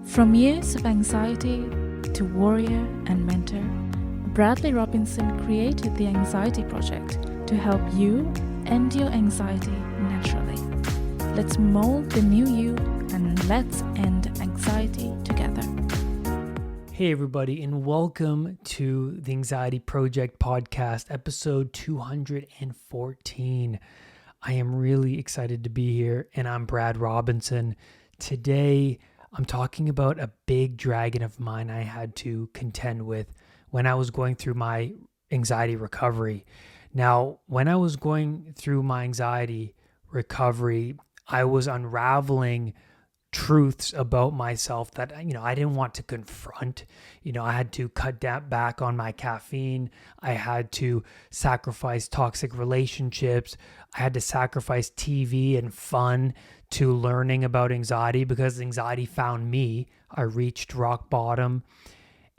From years of anxiety to warrior and mentor, Bradley Robinson created the Anxiety Project to help you end your anxiety naturally. Let's mold the new you and let's end anxiety together. Hey everybody, and welcome to the Anxiety Project podcast, episode 214. I am really excited to be here, and I'm Brad Robinson. Today, I'm talking about a big dragon of mine I had to contend with when I was going through my anxiety recovery. Now, when I was going through my anxiety recovery, I was unraveling truths about myself that, I didn't want to confront. I had to cut back on my caffeine. I had to sacrifice toxic relationships. I had to sacrifice TV and fun to learning about anxiety because anxiety found me. I reached rock bottom.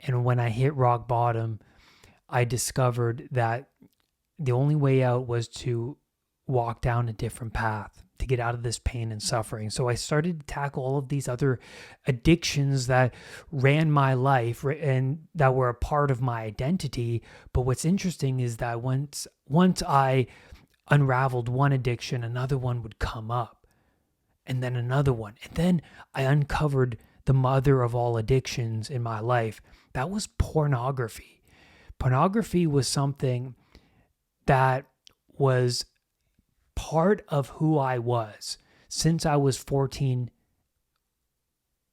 And when I hit rock bottom, I discovered that the only way out was to walk down a different path to get out of this pain and suffering. So I started to tackle all of these other addictions that ran my life and that were a part of my identity. But what's interesting is that once I unraveled one addiction, another one would come up, and then another one. And then I uncovered the mother of all addictions in my life. That was pornography. Pornography was something that was part of who I was since I was 14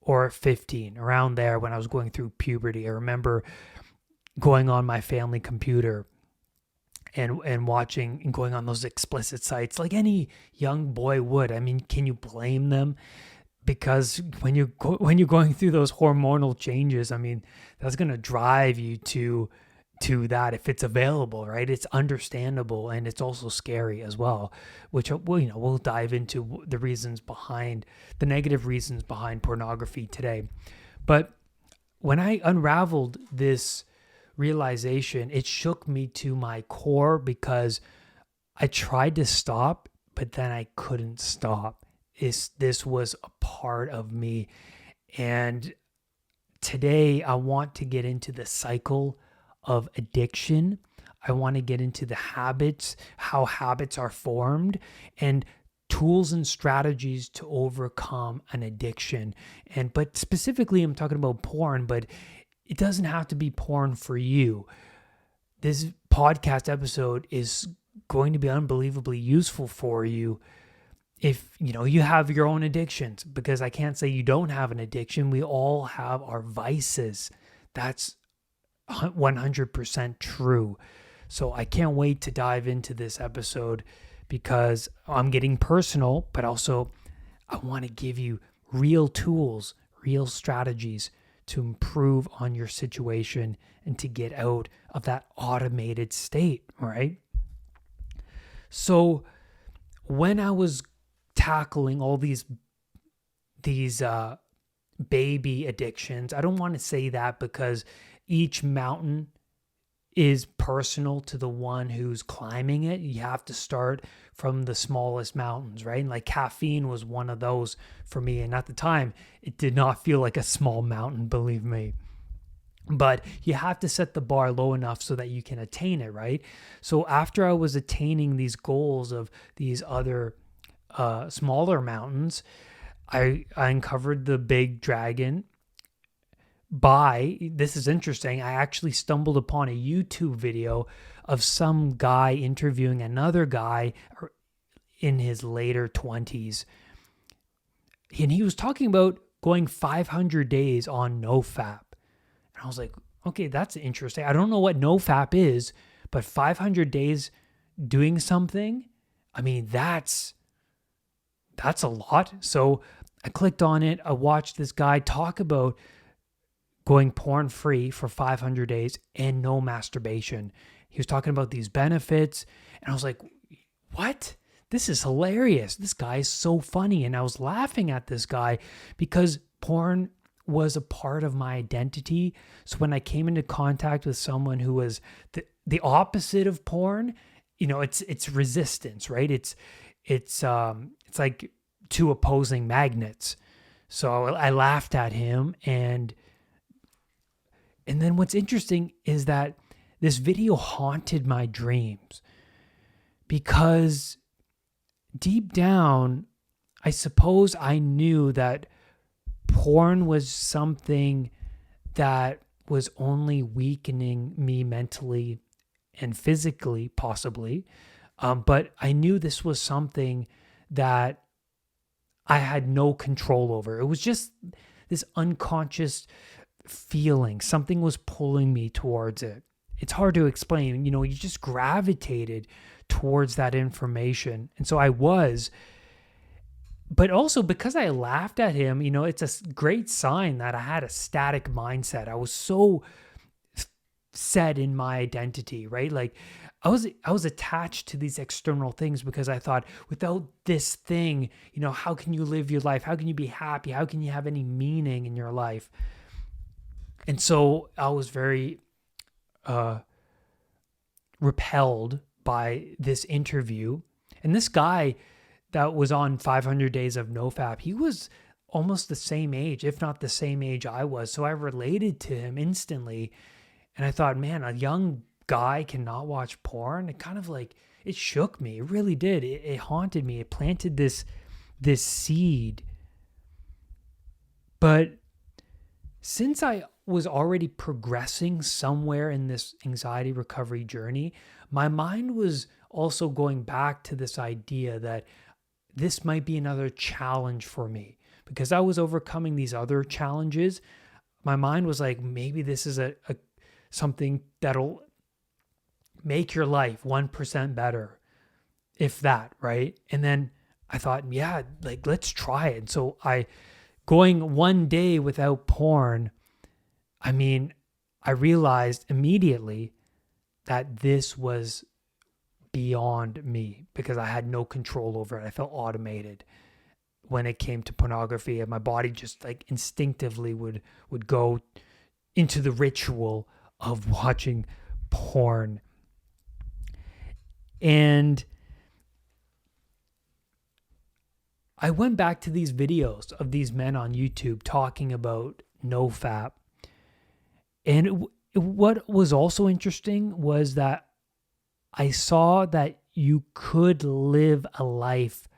or 15, around there when I was going through puberty. I remember going on my family computer and watching and going on those explicit sites like any young boy would. I mean, can you blame them? Because when you're going through those hormonal changes, I mean, that's going to drive you to that if it's available, right? It's understandable, and it's also scary as well, which we'll dive into the negative reasons behind pornography today. But when I unraveled this realization, it shook me to my core because I tried to stop, but then I couldn't stop. This was a part of me. And today I want to get into the cycle of addiction. I want to get into the habits, how habits are formed, and tools and strategies to overcome an addiction. But specifically, I'm talking about porn, but it doesn't have to be porn for you. This podcast episode is going to be unbelievably useful for you if you have your own addictions, because I can't say you don't have an addiction. We all have our vices. That's 100% true. So I can't wait to dive into this episode because I'm getting personal, but also I want to give you real tools, real strategies to improve on your situation and to get out of that automated state, right? So when I was tackling all these baby addictions, I don't want to say that because each mountain is personal to the one who's climbing it. You have to start from the smallest mountains, right? And like caffeine was one of those for me. And at the time, it did not feel like a small mountain, believe me. But you have to set the bar low enough so that you can attain it, right? So after I was attaining these goals of these other smaller mountains, I uncovered the big dragon. This is interesting, I actually stumbled upon a YouTube video of some guy interviewing another guy in his later 20s. And he was talking about going 500 days on nofap. And I was like, okay, that's interesting. I don't know what nofap is, but 500 days doing something, I mean, that's a lot. So I clicked on it. I watched this guy talk about going porn free for 500 days and no masturbation. He was talking about these benefits, and I was like, what? This is hilarious. This guy is so funny. And I was laughing at this guy because porn was a part of my identity. So when I came into contact with someone who was the opposite of porn, it's resistance, right? It's like two opposing magnets. So I laughed at him, and then what's interesting is that this video haunted my dreams, because deep down, I suppose I knew that porn was something that was only weakening me mentally and physically, possibly. But I knew this was something that I had no control over. It was just this unconscious feeling. Something was pulling me towards it. It's hard to explain. You just gravitated towards that information. And so I was. But also because I laughed at him, it's a great sign that I had a static mindset. I was so set in my identity, right? Like I was attached to these external things because I thought, without this thing, how can you live your life? How can you be happy? How can you have any meaning in your life? And so I was very repelled by this interview. And this guy that was on 500 Days of NoFap, he was almost the same age, if not the same age I was. So I related to him instantly. And I thought, man, a young guy cannot watch porn. It kind of it shook me. It really did. It haunted me. It planted this seed. But since I was already progressing somewhere in this anxiety recovery journey, my mind was also going back to this idea that this might be another challenge for me. Because I was overcoming these other challenges, my mind was like, maybe this is a something that'll make your life 1% better, if that, right? And then I thought, yeah, let's try it. And so going one day without porn, I realized immediately that this was beyond me because I had no control over it. I felt automated when it came to pornography, and my body just instinctively would go into the ritual of watching porn. And I went back to these videos of these men on YouTube talking about nofap. And what was also interesting was that I saw that you could live a life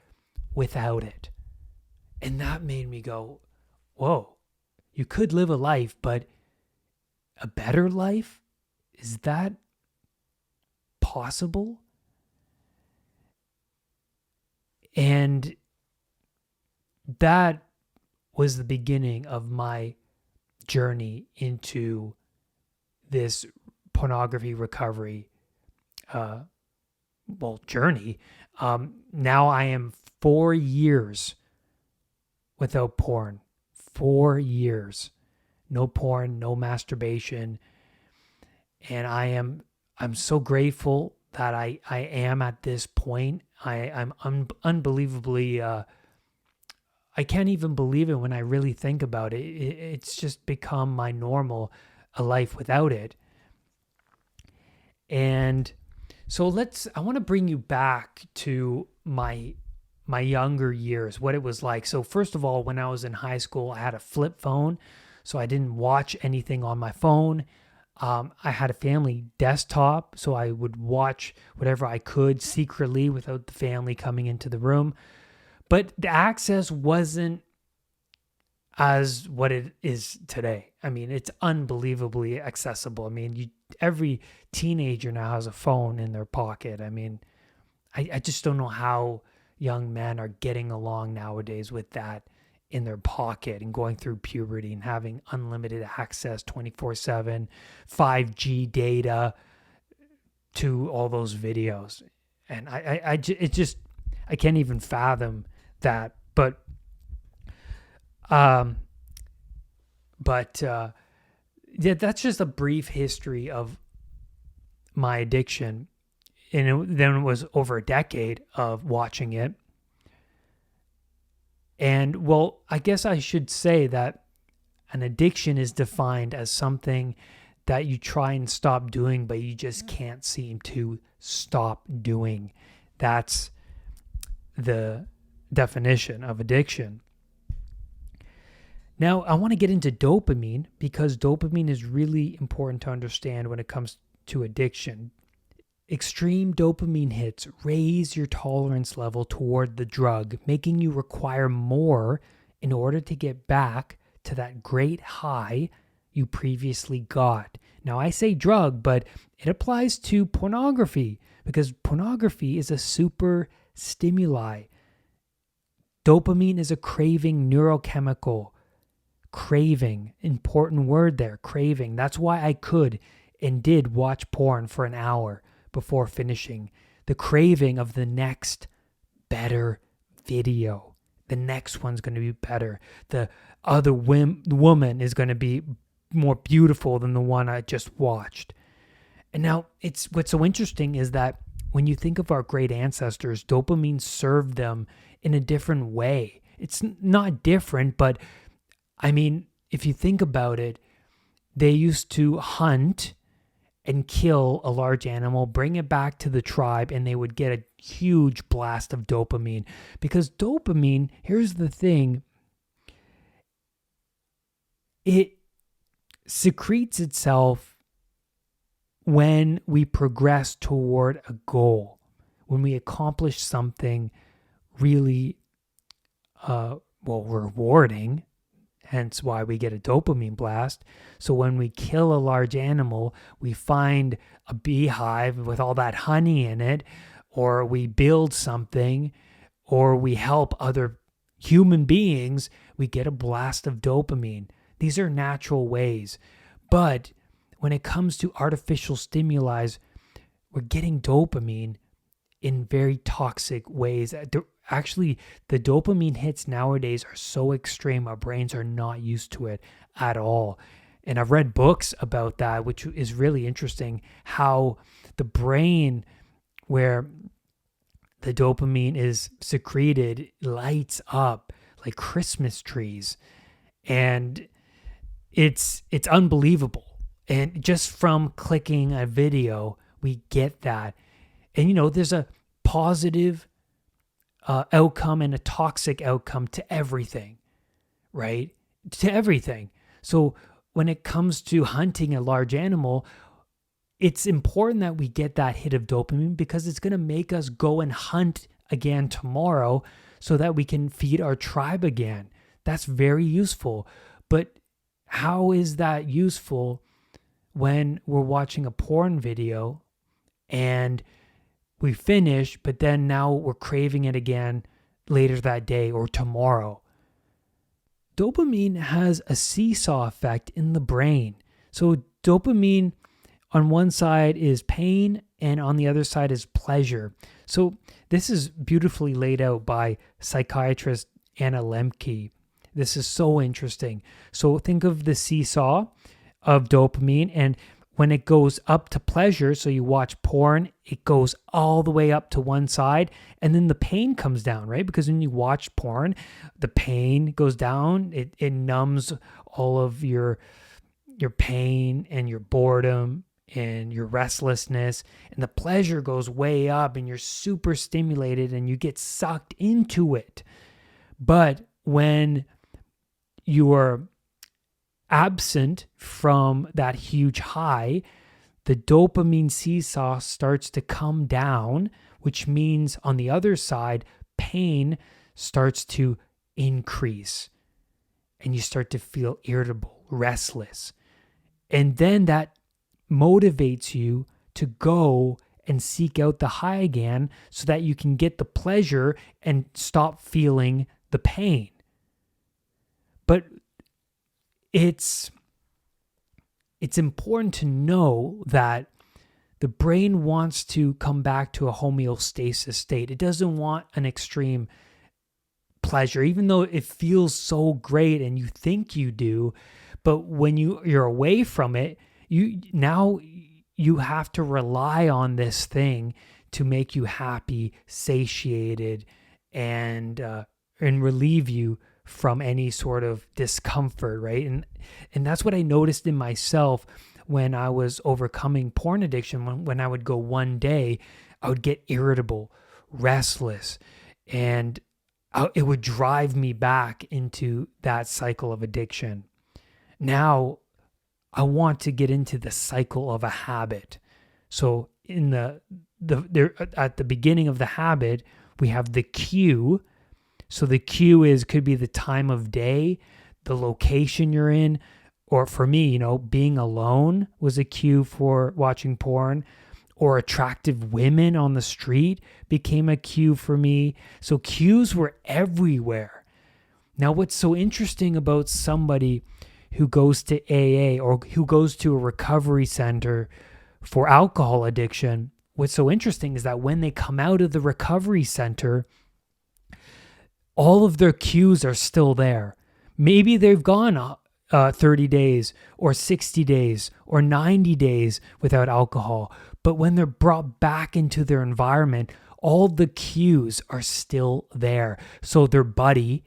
without it. And that made me go, whoa, you could live a life, but a better life? Is that possible? And that was the beginning of my journey into this pornography recovery journey. Now I am 4 years without porn. 4 years. No porn, no masturbation. And I'm so grateful that I am at this point. I'm unbelievably I can't even believe it when I really think about it. It's just become my normal, a life without it. And so I want to bring you back to my younger years, what it was like. So first of all, when I was in high school, I had a flip phone, so I didn't watch anything on my phone. I had a family desktop, so I would watch whatever I could secretly without the family coming into the room. But the access wasn't as what it is today. It's unbelievably accessible. Every teenager now has a phone in their pocket. I just don't know how young men are getting along nowadays with that in their pocket and going through puberty and having unlimited access 24/7, 5G data to all those videos. And I can't even fathom that. But yeah, that's just a brief history of my addiction. And then it was over a decade of watching it. And well, I guess I should say that an addiction is defined as something that you try and stop doing, but you just can't seem to stop doing. That's the definition of addiction. Now, I want to get into dopamine because dopamine is really important to understand when it comes to addiction. Extreme dopamine hits raise your tolerance level toward the drug, making you require more in order to get back to that great high you previously got. Now, I say drug, but it applies to pornography because pornography is a super stimuli. Dopamine is a craving neurochemical. Craving, important word there, craving. That's why I could and did watch porn for an hour before finishing. The craving of the next better video. The next one's going to be better. The other woman is going to be more beautiful than the one I just watched. And now, what's so interesting is that when you think of our great ancestors, dopamine served them in a different way. It's not different, but I mean, if you think about it, they used to hunt and kill a large animal, bring it back to the tribe, and they would get a huge blast of dopamine. Because dopamine, here's the thing, it secretes itself when we progress toward a goal, when we accomplish something really rewarding, hence why we get a dopamine blast. So when we kill a large animal, we find a beehive with all that honey in it, or we build something, or we help other human beings, we get a blast of dopamine. These are natural ways. But when it comes to artificial stimuli, we're getting dopamine in very toxic ways. Actually, the dopamine hits nowadays are so extreme, our brains are not used to it at all. And I've read books about that, which is really interesting, how the brain, where the dopamine is secreted, lights up like Christmas trees. And it's unbelievable. And just from clicking a video, we get that. And, there's a positive outcome and a toxic outcome to everything, right? To everything. So when it comes to hunting a large animal, it's important that we get that hit of dopamine because it's going to make us go and hunt again tomorrow so that we can feed our tribe again. That's very useful. But how is that useful when we're watching a porn video and we finish, but then now we're craving it again later that day or tomorrow? Dopamine has a seesaw effect in the brain. So dopamine on one side is pain and on the other side is pleasure. So this is beautifully laid out by psychiatrist Anna Lemke. This is so interesting. So think of the seesaw of dopamine, and when it goes up to pleasure, so you watch porn, it goes all the way up to one side, and then the pain comes down, right? Because when you watch porn, the pain goes down, it numbs all of your pain and your boredom and your restlessness, and the pleasure goes way up and you're super stimulated and you get sucked into it. But when you are absent from that huge high, the dopamine seesaw starts to come down, which means on the other side, pain starts to increase and you start to feel irritable, restless. And then that motivates you to go and seek out the high again so that you can get the pleasure and stop feeling the pain. But it's important to know that the brain wants to come back to a homeostasis state. It doesn't want an extreme pleasure, even though it feels so great and you think you do. But when you're away from it, you have to rely on this thing to make you happy, satiated, and relieve you from any sort of discomfort, right? And that's what I noticed in myself when I was overcoming porn addiction. When I would go one day, I would get irritable, restless, and it would drive me back into that cycle of addiction. Now, I want to get into the cycle of a habit. So in there at the beginning of the habit, we have the cue. So the cue could be the time of day, the location you're in, or for me, being alone was a cue for watching porn, or attractive women on the street became a cue for me. So cues were everywhere. Now, what's so interesting about somebody who goes to AA or who goes to a recovery center for alcohol addiction, what's so interesting is that when they come out of the recovery center, all of their cues are still there. Maybe they've gone 30 days or 60 days or 90 days without alcohol, but when they're brought back into their environment, all the cues are still there. So their buddy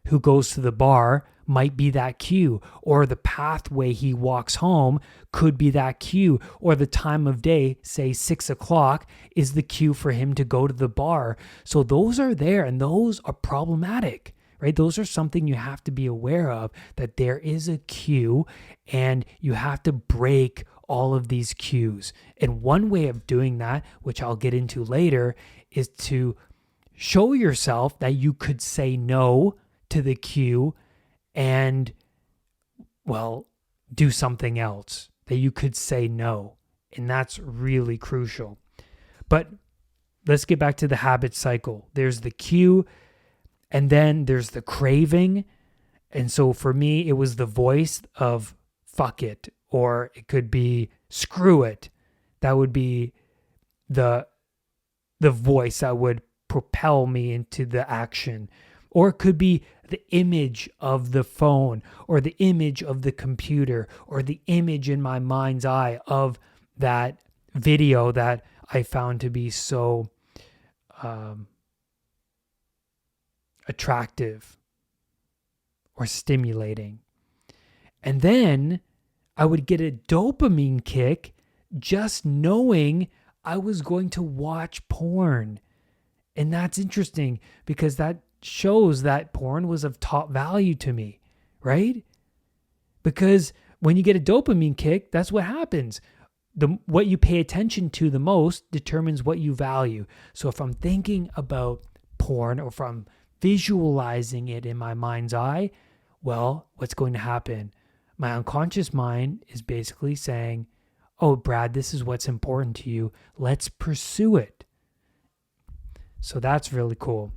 who goes to the bar might be that cue, or the pathway he walks home could be that cue, or the time of day, say 6 o'clock, is the cue for him to go to the bar. So those are there, and those are problematic, right? Those are something you have to be aware of, that there is a cue, and you have to break all of these cues. And one way of doing that, which I'll get into later, is to show yourself that you could say no to the cue and, well, do something else, that you could say no. And that's really crucial. But let's get back to the habit cycle. There's the cue, and then there's the craving. And so for me, it was the voice of fuck it, or it could be screw it. That would be the voice that would propel me into the action. Or it could be the image of the phone, or the image of the computer, or the image in my mind's eye of that video that I found to be so attractive or stimulating. And then I would get a dopamine kick just knowing I was going to watch porn. And that's interesting because that shows that porn was of top value to me, right? Because when you get a dopamine kick, that's what happens. What you pay attention to the most determines what you value. So if I'm thinking about porn, or if I'm visualizing it in my mind's eye, well, what's going to happen? My unconscious mind is basically saying, oh, Brad, this is what's important to you. Let's pursue it. So that's really cool.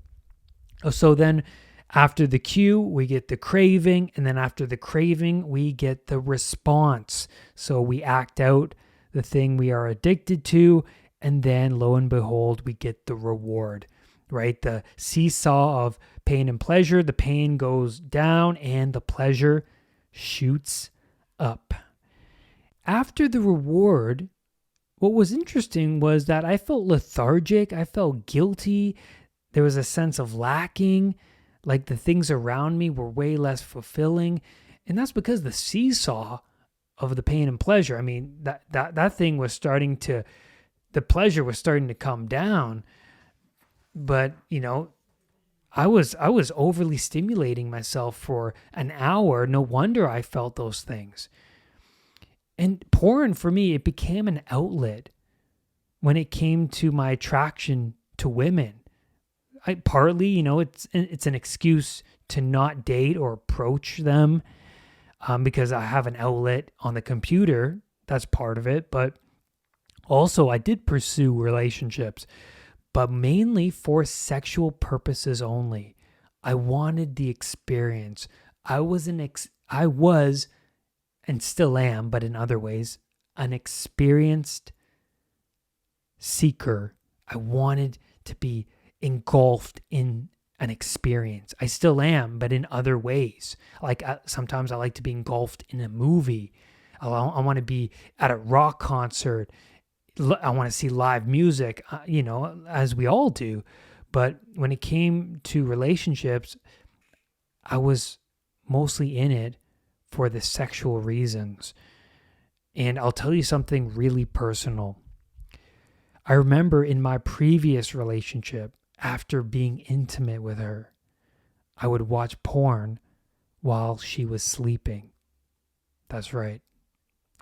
So then after the cue, we get the craving. And then after the craving, we get the response. So we act out the thing we are addicted to. And then lo and behold, we get the reward, right? The seesaw of pain and pleasure. The pain goes down and the pleasure shoots up. After the reward, what was interesting was that I felt lethargic. I felt guilty. There was a sense of lacking, like the things around me were way less fulfilling. And that's because the seesaw of the pain and pleasure, I mean, that thing was starting to, the pleasure was starting to come down. But, I was overly stimulating myself for an hour. No wonder I felt those things. And porn, for me, it became an outlet when it came to my attraction to women. Partly, it's an excuse to not date or approach them because I have an outlet on the computer. That's part of it. But also, I did pursue relationships, but mainly for sexual purposes only. I wanted the experience. I was and still am, but in other ways, an experienced seeker. I wanted to be engulfed in an experience. I still am, but in other ways. Like sometimes I like to be engulfed in a movie. I want to be at a rock concert. I want to see live music, as we all do. But when it came to relationships, I was mostly in it for the sexual reasons. And I'll tell you something really personal. I remember in my previous relationship, after being intimate with her, I would watch porn while she was sleeping. That's right.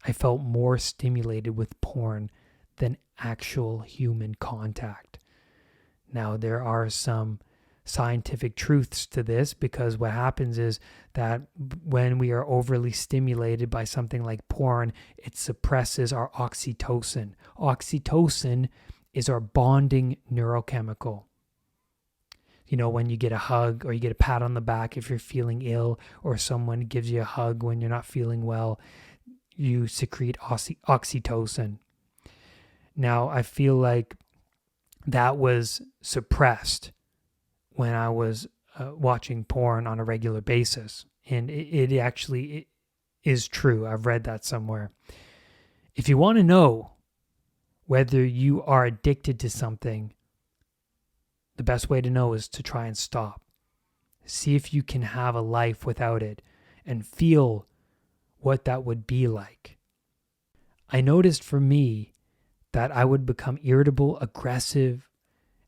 I felt more stimulated with porn than actual human contact. Now, there are some scientific truths to this, because what happens is that when we are overly stimulated by something like porn, it suppresses our oxytocin. Oxytocin is our bonding neurochemical. You know, when you get a hug or you get a pat on the back if you're feeling ill, or someone gives you a hug when you're not feeling well, you secrete oxytocin. Now, I feel like that was suppressed when I was watching porn on a regular basis. And it actually is true. I've read that somewhere. If you want to know whether you are addicted to something, the best way to know is to try and stop. See if you can have a life without it and feel what that would be like. I noticed for me that I would become irritable, aggressive,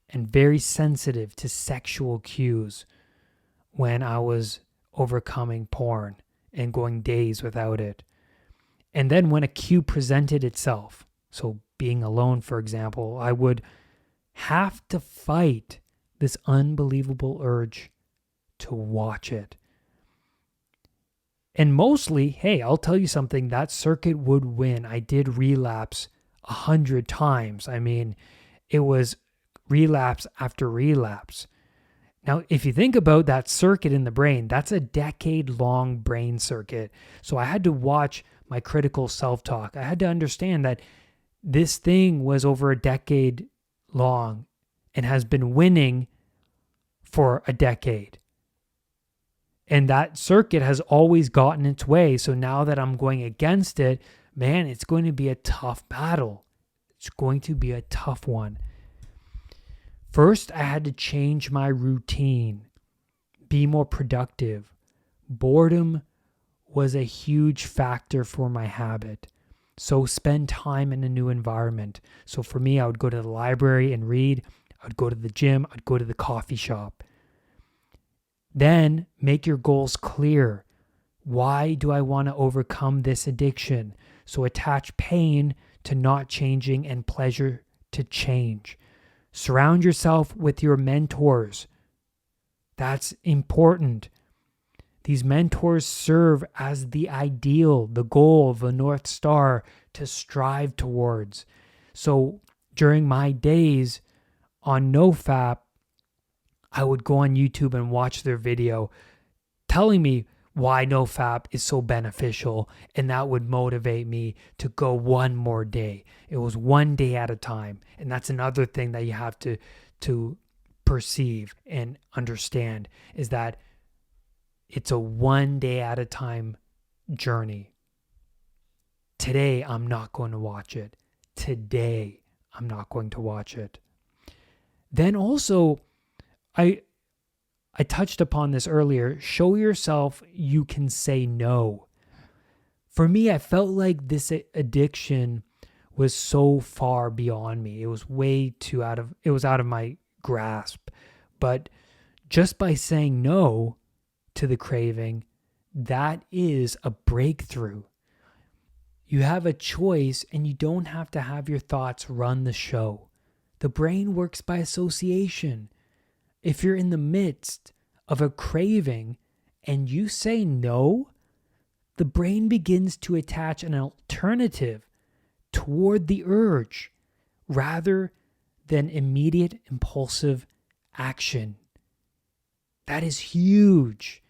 and very sensitive to sexual cues when I was overcoming porn and going days without it. And then when a cue presented itself, so being alone, for example, I would have to fight this unbelievable urge to watch it. And mostly, hey, I'll tell you something, that circuit would win. I did relapse 100 times. I mean, it was relapse after relapse. Now, if you think about that circuit in the brain, that's a decade-long brain circuit. So I had to watch my critical self-talk. I had to understand that this thing was over a decade long and has been winning for a decade. And that circuit has always gotten its way. So now that I'm going against it, man, it's going to be a tough battle. It's going to be a tough one. First, I had to change my routine, be more productive. Boredom was a huge factor for my habit. So spend time in a new environment. So for me, I would go to the library and read. I would go to the gym. I'd go to the coffee shop. Then make your goals clear. Why do I want to overcome this addiction? So attach pain to not changing and pleasure to change. Surround yourself with your mentors. That's important. These mentors serve as the ideal, the goal, the North Star to strive towards. So during my days on nofap, I would go on YouTube and watch their video telling me why nofap is so beneficial, and that would motivate me to go one more day. It was one day at a time, and that's another thing that you have to perceive and understand, is that it's a one day at a time journey. Today, I'm not going to watch it. Today, I'm not going to watch it. Then also, I touched upon this earlier. Show yourself you can say no. For me, I felt like this addiction was so far beyond me. It was out of my grasp. But just by saying no to the craving, that is a breakthrough. You have a choice, and you don't have to have your thoughts run the show. The brain works by association. If you're in the midst of a craving and you say no, the brain begins to attach an alternative toward the urge rather than immediate impulsive action. That is huge.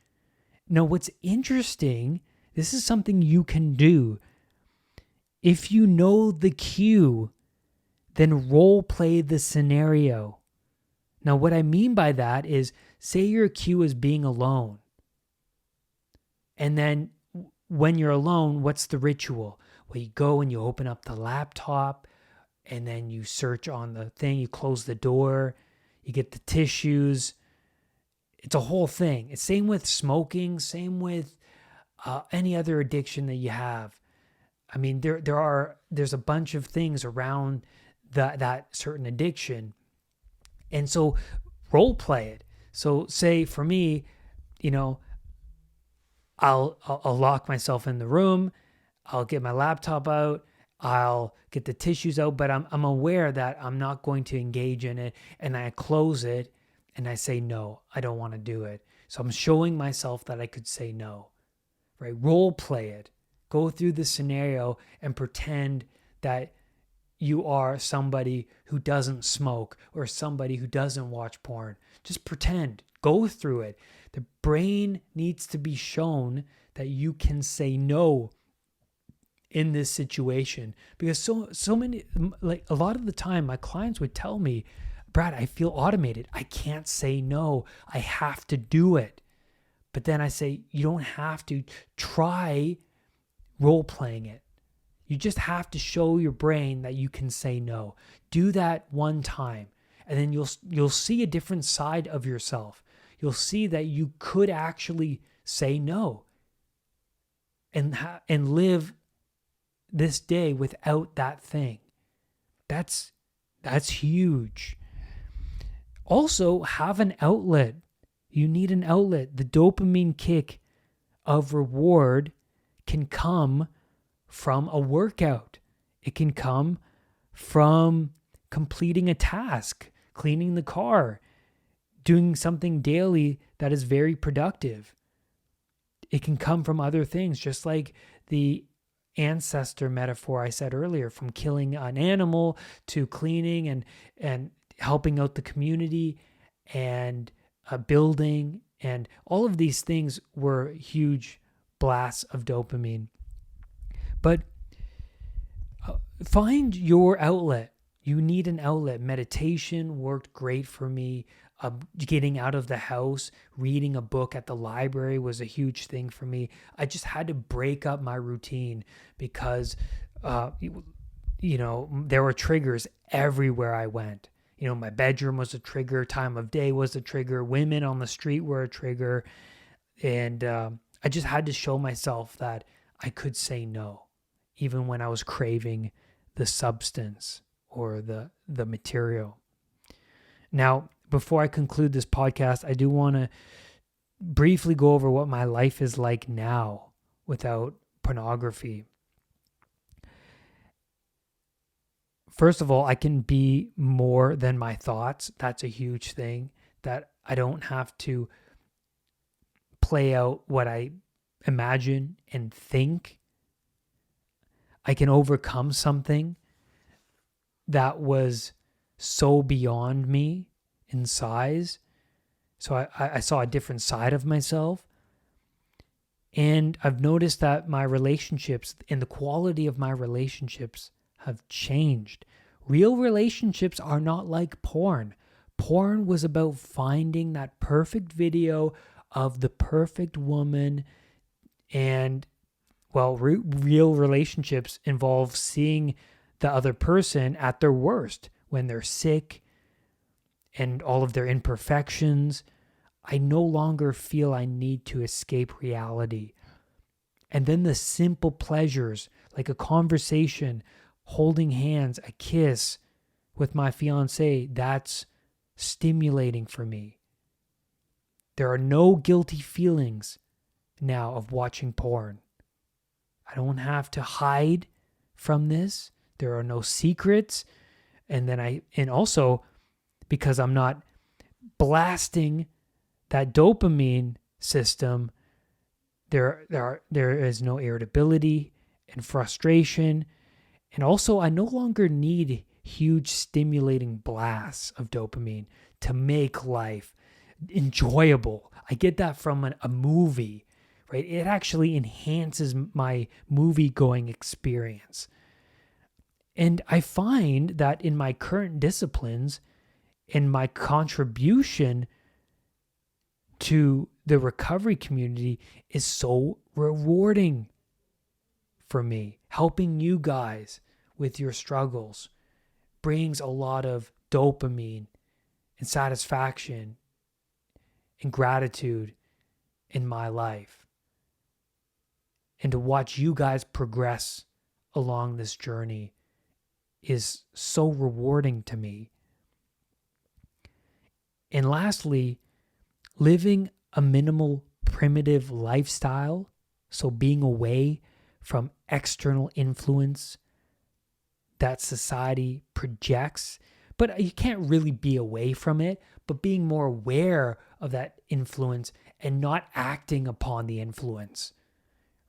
Now, what's interesting, this is something you can do. If you know the cue, then role play the scenario. Now, what I mean by that is, say your cue is being alone. And then when you're alone, what's the ritual? Well, you go and you open up the laptop, and then you search on the thing, you close the door, you get the tissues. It's a whole thing. It's same with smoking, same with any other addiction that you have. I mean, there's a bunch of things around that certain addiction. And so role play it. So say for me, I'll lock myself in the room. I'll get my laptop out. I'll get the tissues out, but I'm aware that I'm not going to engage in it, and I close it and I say no, I don't want to do it. So I'm showing myself that I could say no, right? Role play it. Go through the scenario and pretend that you are somebody who doesn't smoke or somebody who doesn't watch porn. Just pretend. Go through it. The brain needs to be shown that you can say no in this situation, because so many, like a lot of the time my clients would tell me, Brad, I feel automated. I can't say no. I have to do it. But then I say, you don't have to. Try role playing it. You just have to show your brain that you can say no. Do that one time, and then you'll see a different side of yourself. You'll see that you could actually say no and live this day without that thing. That's huge. Also, have an outlet. You need an outlet. The dopamine kick of reward can come from a workout. It can come from completing a task, cleaning the car, doing something daily that is very productive. It can come from other things, just like the ancestor metaphor I said earlier, from killing an animal to cleaning and helping out the community and building, and all of these things were huge blasts of dopamine. But find your outlet. You need an outlet. Meditation worked great for me. Getting out of the house, reading a book at the library was a huge thing for me. I just had to break up my routine because, there were triggers everywhere I went. My bedroom was a trigger. Time of day was a trigger. Women on the street were a trigger. And I just had to show myself that I could say no, even when I was craving the substance or the material. Now, before I conclude this podcast, I do want to briefly go over what my life is like now without pornography. First of all, I can be more than my thoughts. That's a huge thing, that I don't have to play out what I imagine and think. I can overcome something that was so beyond me in size. So I saw a different side of myself. And I've noticed that my relationships and the quality of my relationships have changed. Real relationships are not like porn. Porn was about finding that perfect video of the perfect woman. And, well, real relationships involve seeing the other person at their worst, when they're sick and all of their imperfections. I no longer feel I need to escape reality. And then the simple pleasures, like a conversation, holding hands, a kiss with my fiance, that's stimulating for me. There are no guilty feelings now of watching porn. I don't have to hide from this. There are no secrets. And also, because I'm not blasting that dopamine system, there is no irritability and frustration. And also, I no longer need huge stimulating blasts of dopamine to make life enjoyable. I get that from a movie, right? It actually enhances my movie-going experience. And I find that in my current disciplines, in my contribution to the recovery community is so rewarding for me. Helping you guys with your struggles brings a lot of dopamine and satisfaction and gratitude in my life. And to watch you guys progress along this journey is so rewarding to me. And lastly, living a minimal, primitive lifestyle, so being away from external influence that society projects, but you can't really be away from it, but being more aware of that influence and not acting upon the influence,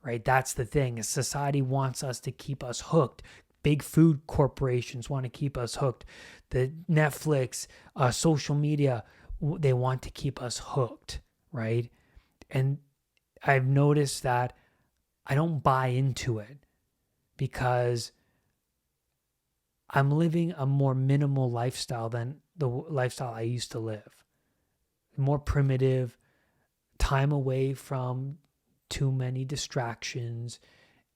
right? That's the thing, is society wants us to keep us hooked. Big food corporations want to keep us hooked. The Netflix, social media, they want to keep us hooked, right? And I've noticed that I don't buy into it because I'm living a more minimal lifestyle than the lifestyle I used to live. More primitive, time away from too many distractions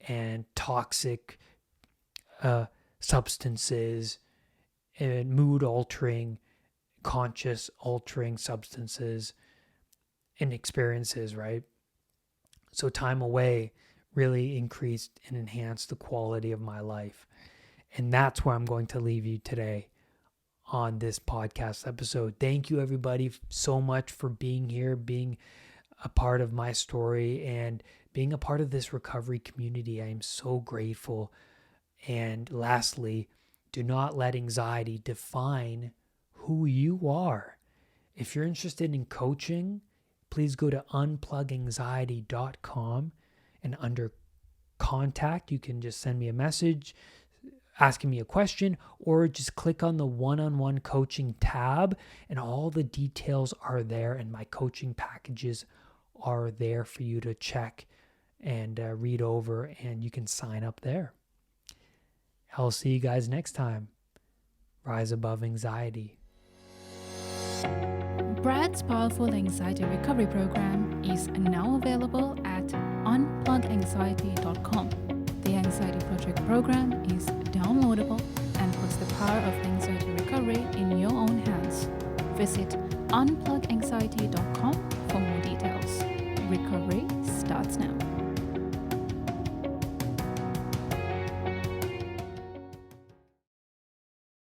and toxic substances and mood altering, conscious altering substances and experiences, right? So time away really increased and enhanced the quality of my life. And that's where I'm going to leave you today on this podcast episode. Thank you, everybody, so much for being here, being a part of my story, and being a part of this recovery community. I am so grateful. And lastly, do not let anxiety define who you are. If you're interested in coaching, please go to unpluganxiety.com, and under contact, you can just send me a message asking me a question, or just click on the one-on-one coaching tab, and all the details are there, and my coaching packages are there for you to check and read over, and you can sign up there. I'll see you guys next time. Rise above anxiety. Brad's powerful anxiety recovery program is now available at unpluganxiety.com. The Anxiety Project program is downloadable and puts the power of anxiety recovery in your own hands. Visit unpluganxiety.com for more details. Recovery starts now.